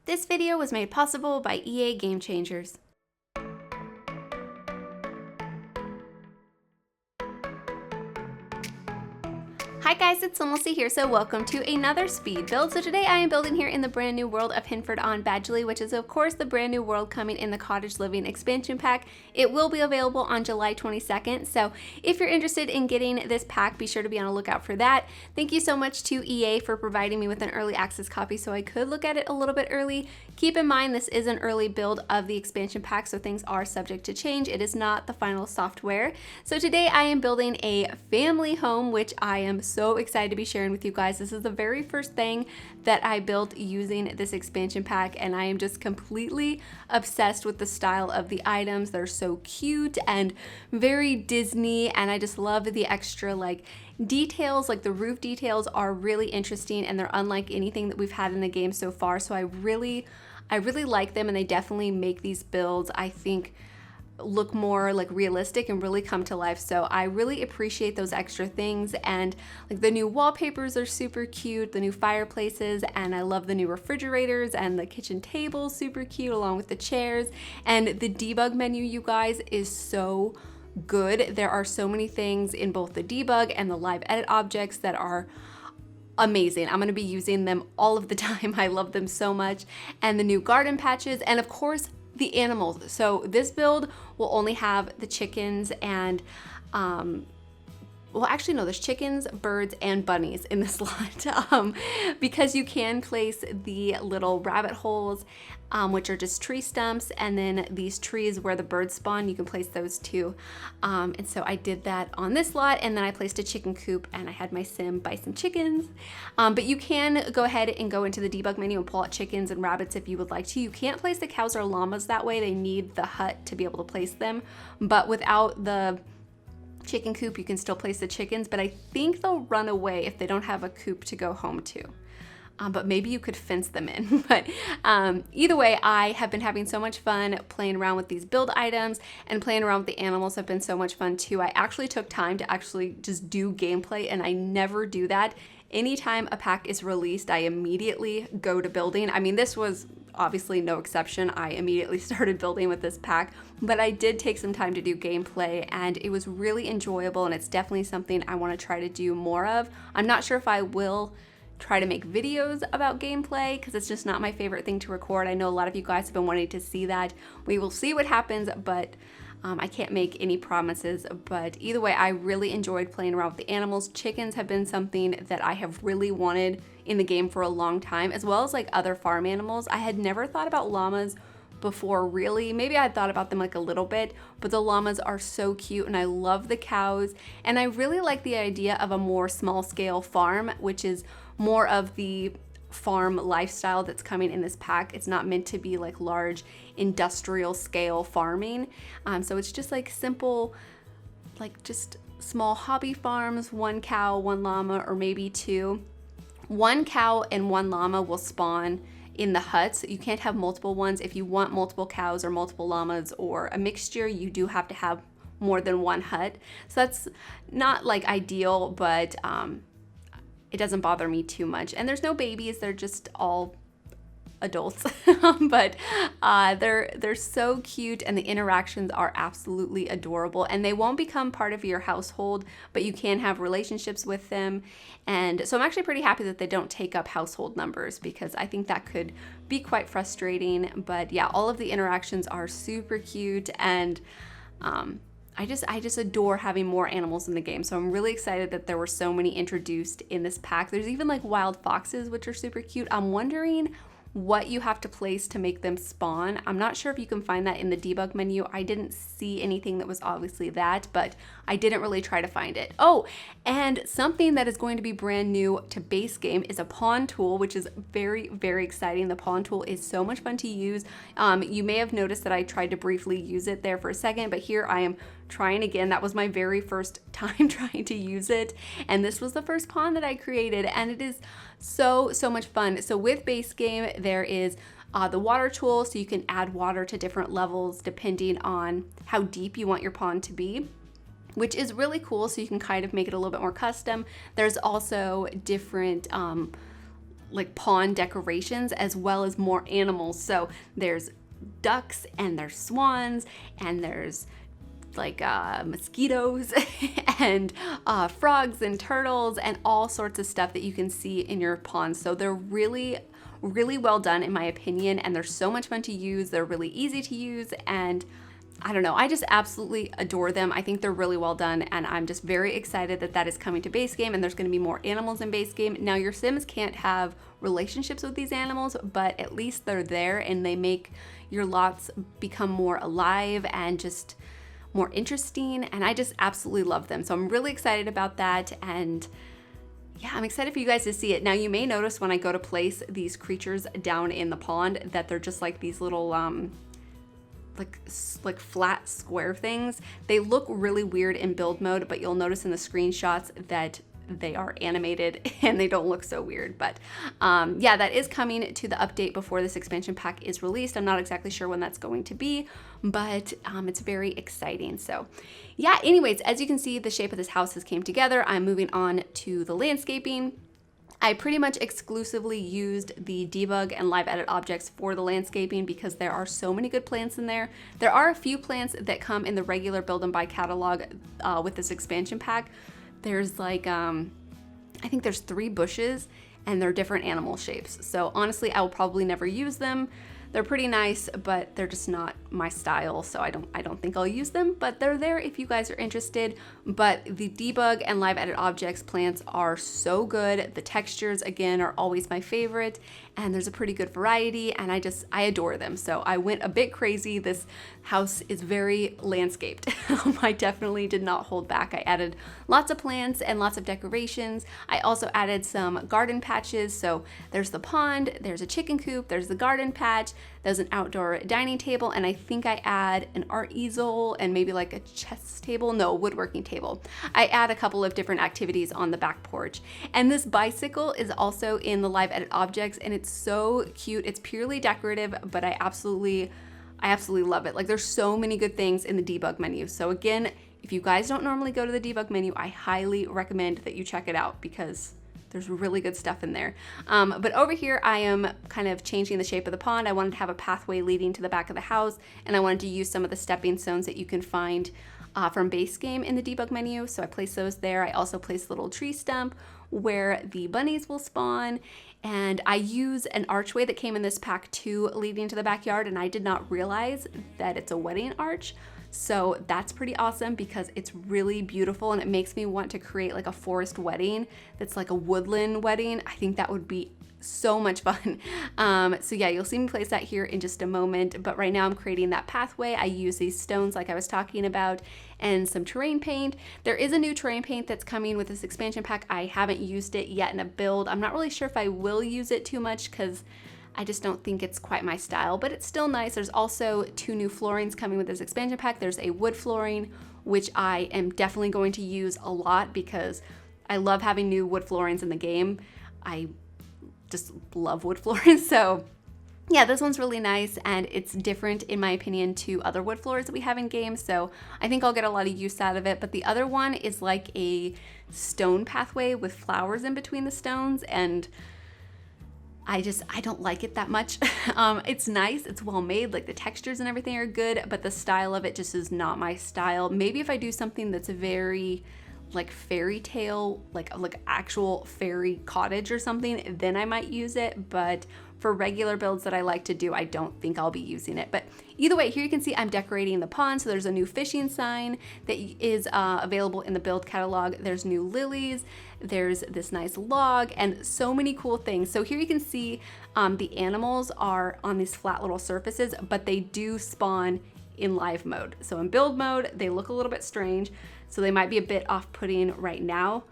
This video was made possible by EA Game Changers. Hi guys, it's SimLicy here, so welcome to another speed build. So today I am building here in the brand new world of Hinford on Badgley, which is of course the brand new world coming in the Cottage Living expansion pack. It will be available on July 22nd, so if you're interested in getting this pack, be sure to be on the lookout for that. Thank you so much to EA for providing me with an early access copy so I could look at it a little bit early. Keep in mind this is an early build of the expansion pack, so things are subject to change. It is not the final software. So today I am building a family home, which I am so excited to be sharing with you guys. This is the very first thing that I built using this expansion pack, and I am just completely obsessed with the style of the items. They're so cute and very Disney, and I just love the extra like details. Like the roof details are really interesting and they're unlike anything that we've had in the game so far. So I really like them, and they definitely make these builds, I think, look more like realistic and really come to life. So I really appreciate those extra things, and like the new wallpapers are super cute, the new fireplaces, and I love the new refrigerators, and the kitchen table super cute along with the chairs. And the debug menu, you guys, is so good. There are so many things in both the debug and the live edit objects that are amazing. I'm going to be using them all of the time. I love them so much. And the new garden patches, and of course the animals. So this build will only have the chickens and well, actually no, there's chickens, birds, and bunnies in this lot because you can place the little rabbit holes, which are just tree stumps, and then these trees where the birds spawn, you can place those too. And so I did that on this lot, and then I placed a chicken coop, and I had my sim buy some chickens. But you can go ahead and go into the debug menu and pull out chickens and rabbits if you would like to. You can't place the cows or llamas that way. They need the hut to be able to place them. But without the chicken coop, you can still place the chickens, but I think they'll run away if they don't have a coop to go home to. But maybe you could fence them in. But either way, I have been having so much fun playing around with these build items, and playing around with the animals have been so much fun too. I actually took time to actually just do gameplay, and I never do that. Anytime a pack is released, I immediately go to building. I mean, this was obviously no exception. I immediately started building with this pack, but I did take some time to do gameplay, and it was really enjoyable, and it's definitely something I want to try to do more of. I'm not sure if I will try to make videos about gameplay because it's just not my favorite thing to record. I know a lot of you guys have been wanting to see that. We will see what happens, but I can't make any promises. But either way, I really enjoyed playing around with the animals. Chickens have been something that I have really wanted in the game for a long time, as well as like other farm animals. I had never thought about llamas before, really. Maybe I had thought about them like a little bit, but the llamas are so cute, and I love the cows, and I really like the idea of a more small scale farm, which is more of the farm lifestyle that's coming in this pack. It's not meant to be like large industrial scale farming. So it's just like simple, like just small hobby farms, 1 cow, 1 llama, or maybe 2. 1 cow and 1 llama will spawn in the huts. You can't have multiple ones. If you want multiple cows or multiple llamas or a mixture, you do have to have more than 1 hut. So that's not like ideal, but it doesn't bother me too much. And there's no babies, they're just all adults. But they're so cute, and the interactions are absolutely adorable, and they won't become part of your household, but you can have relationships with them. And so I'm actually pretty happy that they don't take up household numbers, because I think that could be quite frustrating. But yeah, all of the interactions are super cute, and I just adore having more animals in the game. So I'm really excited that there were so many introduced in this pack. There's even like wild foxes, which are super cute. I'm wondering what you have to place to make them spawn. I'm not sure if you can find that in the debug menu. I didn't see anything that was obviously that, but I didn't really try to find it. Oh, and something that is going to be brand new to base game is a pawn tool, which is very, very exciting. The pawn tool is so much fun to use. You may have noticed that I tried to briefly use it there for a second, but here I am trying again. That was my very first time trying to use it, and this was the first pawn that I created, and it is so much fun. So with base game, there is the water tool, so you can add water to different levels depending on how deep you want your pond to be, which is really cool. So you can kind of make it a little bit more custom. There's also different like pond decorations as well as more animals. So there's ducks and there's swans and there's like mosquitoes and frogs and turtles and all sorts of stuff that you can see in your pond. So they're really well done in my opinion, and they're so much fun to use. They're really easy to use, and I don't know, I just absolutely adore them. I think they're really well done, and I'm just very excited that that is coming to base game, and there's going to be more animals in base game. Now, your Sims can't have relationships with these animals, but at least they're there, and they make your lots become more alive and just more interesting, and I just absolutely love them. So I'm really excited about that, and yeah, I'm excited for you guys to see it. Now, you may notice when I go to place these creatures down in the pond that they're just like these little like flat square things. They look really weird in build mode, but you'll notice in the screenshots that they are animated and they don't look so weird. But yeah, that is coming to the update before this expansion pack is released. I'm not exactly sure when that's going to be, but it's very exciting. So yeah, anyways, as you can see, the shape of this house has came together. I'm moving on to the landscaping. I pretty much exclusively used the debug and live edit objects for the landscaping because there are so many good plants in there. There are a few plants that come in the regular build and buy catalog with this expansion pack. There's like, I think there's 3 bushes and they're different animal shapes. So honestly, I will probably never use them. They're pretty nice, but they're just not my style, so I don't think I'll use them, but they're there if you guys are interested. But the debug and live edit objects plants are so good. The textures, again, are always my favorite, and there's a pretty good variety, and I adore them. So I went a bit crazy. This house is very landscaped. I definitely did not hold back. I added lots of plants and lots of decorations. I also added some garden patches. So there's the pond, there's a chicken coop, there's the garden patch, there's an outdoor dining table, and I think I add an art easel and maybe like a chess table, no, woodworking table. I add a couple of different activities on the back porch. And this bicycle is also in the live edit objects, and it's so cute. It's purely decorative, but I absolutely love it. Like, there's so many good things in the debug menu. So again, if you guys don't normally go to the debug menu, I highly recommend that you check it out because there's really good stuff in there. But over here, I am kind of changing the shape of the pond. I wanted to have a pathway leading to the back of the house, and I wanted to use some of the stepping stones that you can find from base game in the debug menu. So I placed those there. I also placed a little tree stump where the bunnies will spawn. And I use an archway that came in this pack too, leading to the backyard, and I did not realize that it's a wedding arch. So that's pretty awesome because it's really beautiful, and it makes me want to create like a forest wedding that's like a woodland wedding. I think that would be so much fun. So yeah, you'll see me place that here in just a moment, but right now I'm creating that pathway. I use these stones like I was talking about and some terrain paint. There is a new terrain paint that's coming with this expansion pack. I haven't used it yet in a build. I'm not really sure if I will use it too much because I just don't think it's quite my style, but it's still nice. There's also 2 new floorings coming with this expansion pack. There's a wood flooring, which I am definitely going to use a lot because I love having new wood floorings in the game. I just love wood flooring. So yeah, this one's really nice, and it's different in my opinion to other wood floors that we have in games. So I think I'll get a lot of use out of it. But the other one is like a stone pathway with flowers in between the stones, and I don't like it that much. It's nice, it's well made, like the textures and everything are good, but the style of it just is not my style. Maybe if I do something that's very like fairy tale, like actual fairy cottage or something, then I might use it. But for regular builds that I like to do, I don't think I'll be using it. But either way, here you can see I'm decorating the pond. So there's a new fishing sign that is available in the build catalog. There's new lilies, there's this nice log, and so many cool things. So here you can see the animals are on these flat little surfaces, but they do spawn in live mode. So in build mode, they look a little bit strange. So they might be a bit off-putting right now,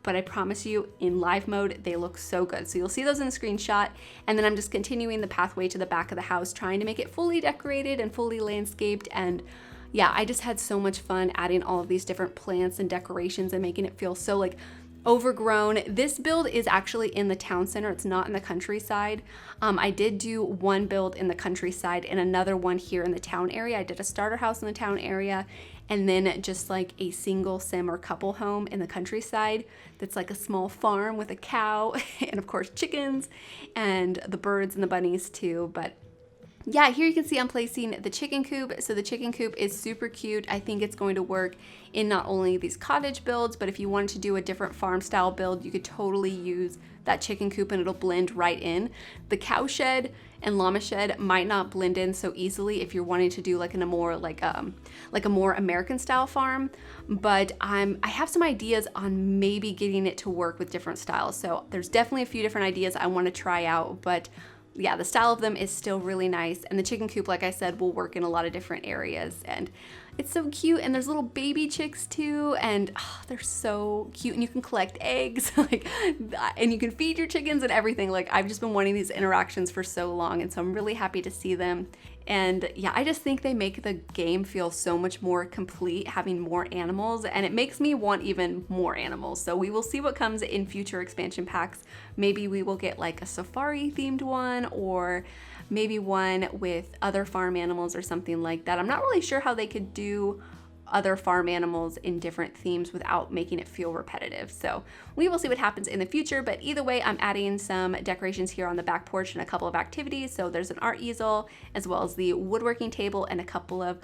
but I promise you in live mode, they look so good. So you'll see those in the screenshot, and then I'm just continuing the pathway to the back of the house, trying to make it fully decorated and fully landscaped. And yeah, I just had so much fun adding all of these different plants and decorations and making it feel so like overgrown. This build is actually in the town center. It's not in the countryside. I did do one build in the countryside and another one here in the town area. I did a starter house in the town area and then just like a single sim or couple home in the countryside that's like a small farm with a cow and of course chickens and the birds and the bunnies too. But yeah, here you can see I'm placing the chicken coop. So the chicken coop is super cute. I think it's going to work in not only these cottage builds, but if you wanted to do a different farm style build, you could totally use that chicken coop and it'll blend right in. The cow shed and llama shed might not blend in so easily if you're wanting to do like in a more like a more American style farm, but I have some ideas on maybe getting it to work with different styles. So there's definitely a few different ideas I want to try out, but yeah, the style of them is still really nice. And the chicken coop, like I said, will work in a lot of different areas. And it's so cute. And there's little baby chicks too. And they're so cute. And you can collect eggs, like, and you can feed your chickens and everything. Like, I've just been wanting these interactions for so long. And so I'm really happy to see them. And yeah, I just think they make the game feel so much more complete having more animals, and it makes me want even more animals. So we will see what comes in future expansion packs. Maybe we will get like a safari themed one, or maybe one with other farm animals or something like that. I'm not really sure how they could do other farm animals in different themes without making it feel repetitive. So we will see what happens in the future, but either way, I'm adding some decorations here on the back porch and a couple of activities. So there's an art easel, as well as the woodworking table and a couple of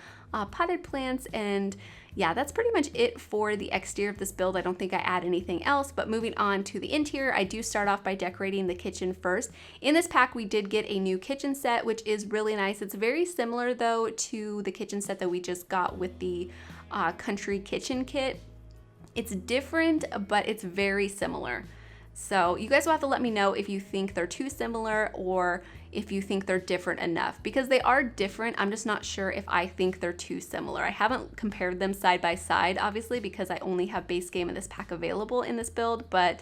potted plants. And yeah, that's pretty much it for the exterior of this build. I don't think I add anything else, but moving on to the interior, I do start off by decorating the kitchen first. In this pack, we did get a new kitchen set, which is really nice. It's very similar though to the kitchen set that we just got with the country kitchen kit. It's different, but it's very similar. So you guys will have to let me know if you think they're too similar or if you think they're different enough, because they are different. I'm just not sure if I think they're too similar. I haven't compared them side by side, obviously, because I only have base game in this pack available in this build, but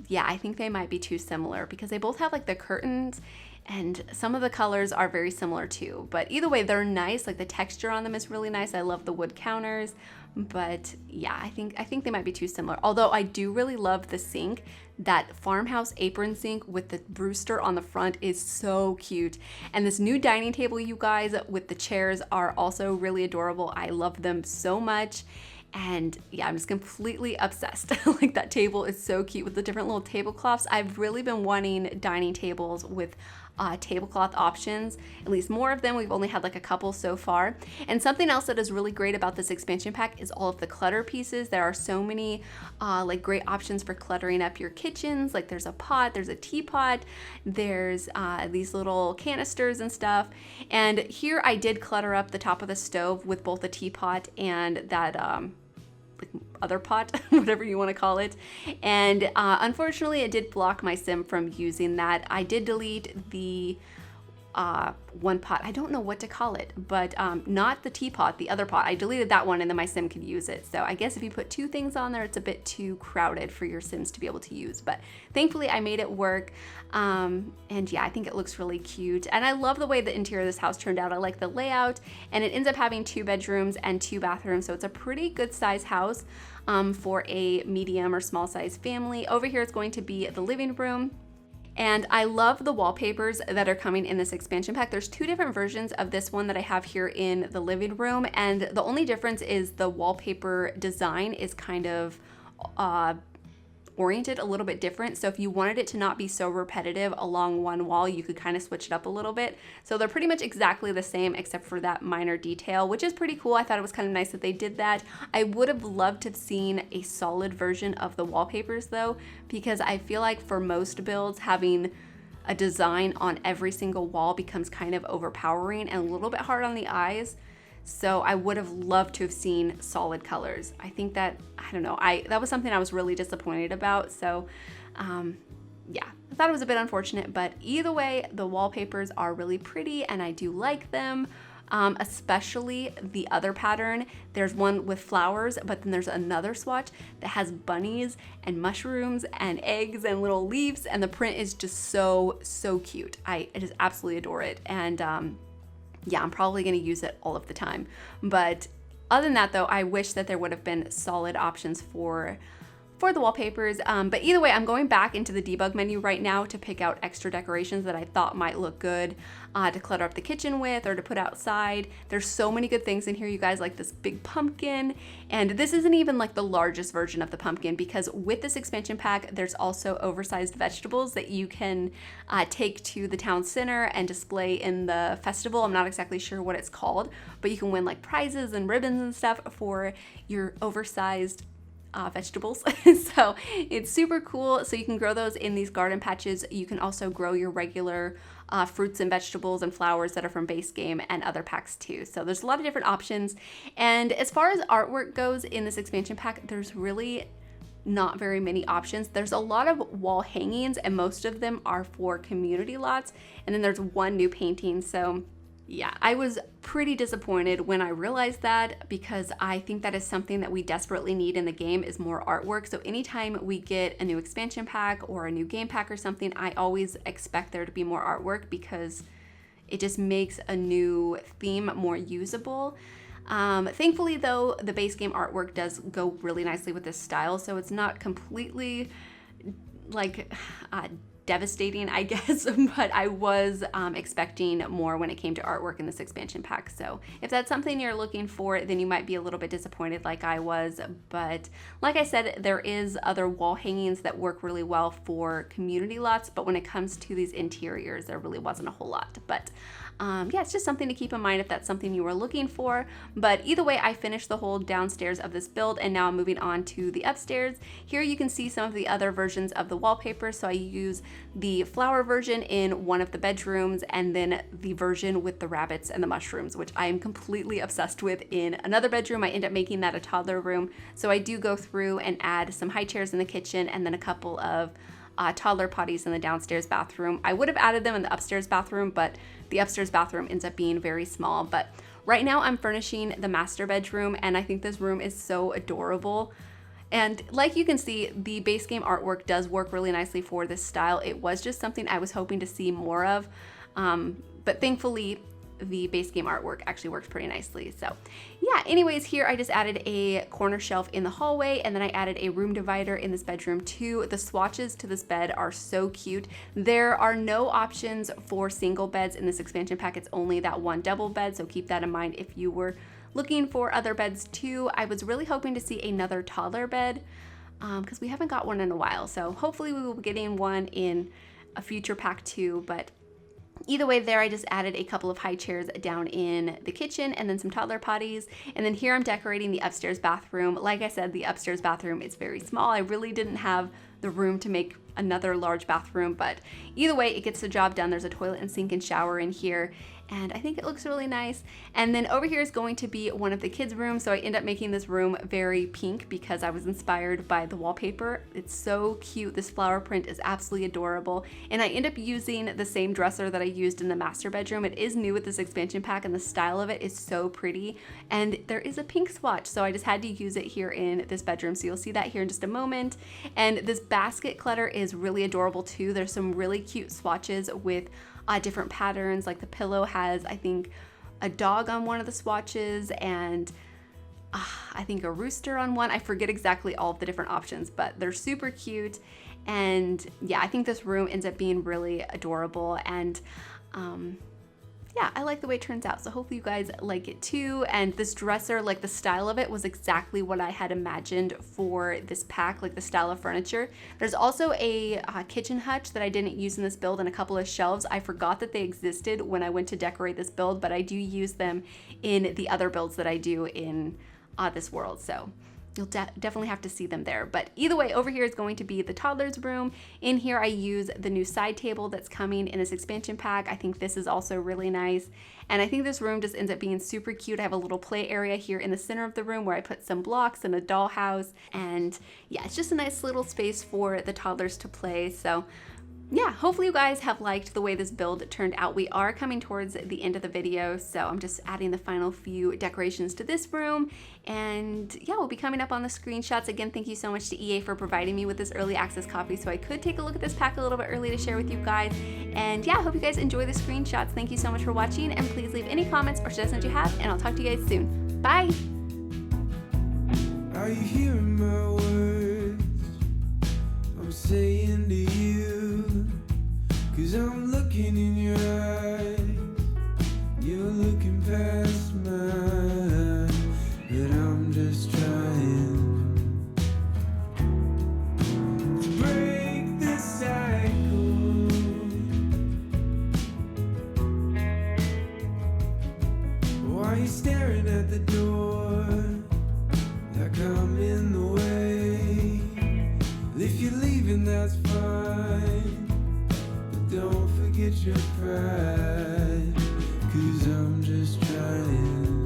yeah, I think they might be too similar because they both have like the curtains and some of the colors are very similar too. But either way, they're nice. Like the texture on them is really nice. I love the wood counters, but yeah, I think they might be too similar. Although I do really love the sink. That farmhouse apron sink with the rooster on the front is so cute. And this new dining table, you guys, with the chairs are also really adorable. I love them so much. And yeah, I'm just completely obsessed. Like that table is so cute with the different little tablecloths. I've really been wanting dining tables with tablecloth options, at least more of them. We've only had like a couple so far. And something else that is really great about this expansion pack is all of the clutter pieces. There are so many like great options for cluttering up your kitchens. Like there's a pot, there's a teapot, there's these little canisters and stuff. And here I did clutter up the top of the stove with both the teapot and that like other pot, whatever you want to call it. And unfortunately, it did block my sim from using that. I did delete the one pot. I don't know what to call it, but not the teapot, the other pot. I deleted that one and then my sim could use it. So I guess if you put two things on there, it's a bit too crowded for your sims to be able to use. But thankfully I made it work. And yeah, I think it looks really cute. And I love the way the interior of this house turned out. I like the layout, and it ends up having 2 bedrooms and 2 bathrooms. So it's a pretty good size house for a medium or small size family. Over here it's going to be the living room. And I love the wallpapers that are coming in this expansion pack. There's 2 different versions of this one that I have here in the living room. And the only difference is the wallpaper design is kind of oriented a little bit different. So if you wanted it to not be so repetitive along one wall, you could kind of switch it up a little bit. So they're pretty much exactly the same except for that minor detail, which is pretty cool. I thought it was kind of nice that they did that. I would have loved to have seen a solid version of the wallpapers though, because I feel like for most builds, having a design on every single wall becomes kind of overpowering and a little bit hard on the eyes. So I would have loved to have seen solid colors. I think that, I don't know, that was something I was really disappointed about. So yeah, I thought it was a bit unfortunate, but either way, the wallpapers are really pretty and I do like them. Especially the other pattern. There's one with flowers, but then there's another swatch that has bunnies and mushrooms and eggs and little leaves, and the print is just so cute. I just absolutely adore it. And yeah, I'm probably gonna use it all of the time. But other than that though, I wish that there would have been solid options for for the wallpapers. But either way, I'm going back into the debug menu right now to pick out extra decorations that I thought might look good to clutter up the kitchen with or to put outside. There's so many good things in here, you guys, like this big pumpkin. And this isn't even like the largest version of the pumpkin, because with this expansion pack, there's also oversized vegetables that you can take to the town center and display in the festival. I'm not exactly sure what it's called, but you can win like prizes and ribbons and stuff for your oversized vegetables. So it's super cool. So you can grow those in these garden patches. You can also grow your regular fruits and vegetables and flowers that are from base game and other packs too. So there's a lot of different options. And as far as artwork goes in this expansion pack, there's really not very many options. There's a lot of wall hangings, and most of them are for community lots. And then there's one new painting. So yeah, I was pretty disappointed when I realized that, because I think that is something that we desperately need in the game, is more artwork. So anytime we get a new expansion pack or a new game pack or something, I always expect there to be more artwork, because it just makes a new theme more usable. Thankfully though, the base game artwork does go really nicely with this style, so it's not completely like devastating, I guess, but I was expecting more when it came to artwork in this expansion pack. So if that's something you're looking for, then you might be a little bit disappointed like I was. But like I said, there is other wall hangings that work really well for community lots, but when it comes to these interiors, there really wasn't a whole lot. But yeah, it's just something to keep in mind if that's something you were looking for. But either way, I finished the whole downstairs of this build, and now I'm moving on to the upstairs. Here you can see some of the other versions of the wallpaper. So I use the flower version in one of the bedrooms, and then the version with the rabbits and the mushrooms, which I am completely obsessed with, in another bedroom. I end up making that a toddler room. So I do go through and add some high chairs in the kitchen, and then a couple of toddler potties in the downstairs bathroom. I would have added them in the upstairs bathroom, but the upstairs bathroom ends up being very small. But right now I'm furnishing the master bedroom, and I think this room is so adorable. And like you can see, the base game artwork does work really nicely for this style. It was just something I was hoping to see more of, but thankfully the base game artwork actually works pretty nicely. So yeah, anyways, here I just added a corner shelf in the hallway, and then I added a room divider in this bedroom too. The swatches to this bed are so cute. There are no options for single beds in this expansion pack. It's only that one double bed, so keep that in mind if you were looking for other beds too. I was really hoping to see another toddler bed because we haven't got one in a while. So hopefully we will be getting one in a future pack too. But either way, there I just added a couple of high chairs down in the kitchen, and then some toddler potties. And then here I'm decorating the upstairs bathroom. Like I said, the upstairs bathroom is very small. I really didn't have the room to make another large bathroom, but either way, it gets the job done. There's a toilet and sink and shower in here, and I think it looks really nice. And then over here is going to be one of the kids' rooms, so I end up making this room very pink because I was inspired by the wallpaper. It's so cute. This flower print is absolutely adorable, and I end up using the same dresser that I used in the master bedroom. It is new with this expansion pack, and the style of it is so pretty, and there is a pink swatch, so I just had to use it here in this bedroom, so you'll see that here in just a moment. And this basket clutter is really adorable too. There's some really cute swatches with different patterns. Like the pillow has, I think, a dog on one of the swatches, and I think a rooster on one. I forget exactly all of the different options, but they're super cute. And yeah, I think this room ends up being really adorable, and yeah, I like the way it turns out. So hopefully you guys like it too. And this dresser, like the style of it was exactly what I had imagined for this pack, like the style of furniture. There's also a kitchen hutch that I didn't use in this build, and a couple of shelves. I forgot that they existed when I went to decorate this build, but I do use them in the other builds that I do in this world. So you'll definitely have to see them there. But either way, over here is going to be the toddler's room. In here, I use the new side table that's coming in this expansion pack. I think this is also really nice. And I think this room just ends up being super cute. I have a little play area here in the center of the room where I put some blocks and a dollhouse. And yeah, it's just a nice little space for the toddlers to play. So yeah, hopefully you guys have liked the way this build turned out. We are coming towards the end of the video, so I'm just adding the final few decorations to this room. And yeah, we'll be coming up on the screenshots. Again, thank you so much to EA for providing me with this early access copy so I could take a look at this pack a little bit early to share with you guys. And yeah, I hope you guys enjoy the screenshots. Thank you so much for watching, and please leave any comments or suggestions you have, and I'll talk to you guys soon. Bye! Are you hearing my words? saying to you, 'cause I'm looking in your eyes, you're looking past mine, but I'm just trying to break the cycle. Why are you staring at the door like I'm in the way? If you're leaving, that's fine, but don't forget your pride, 'cause I'm just trying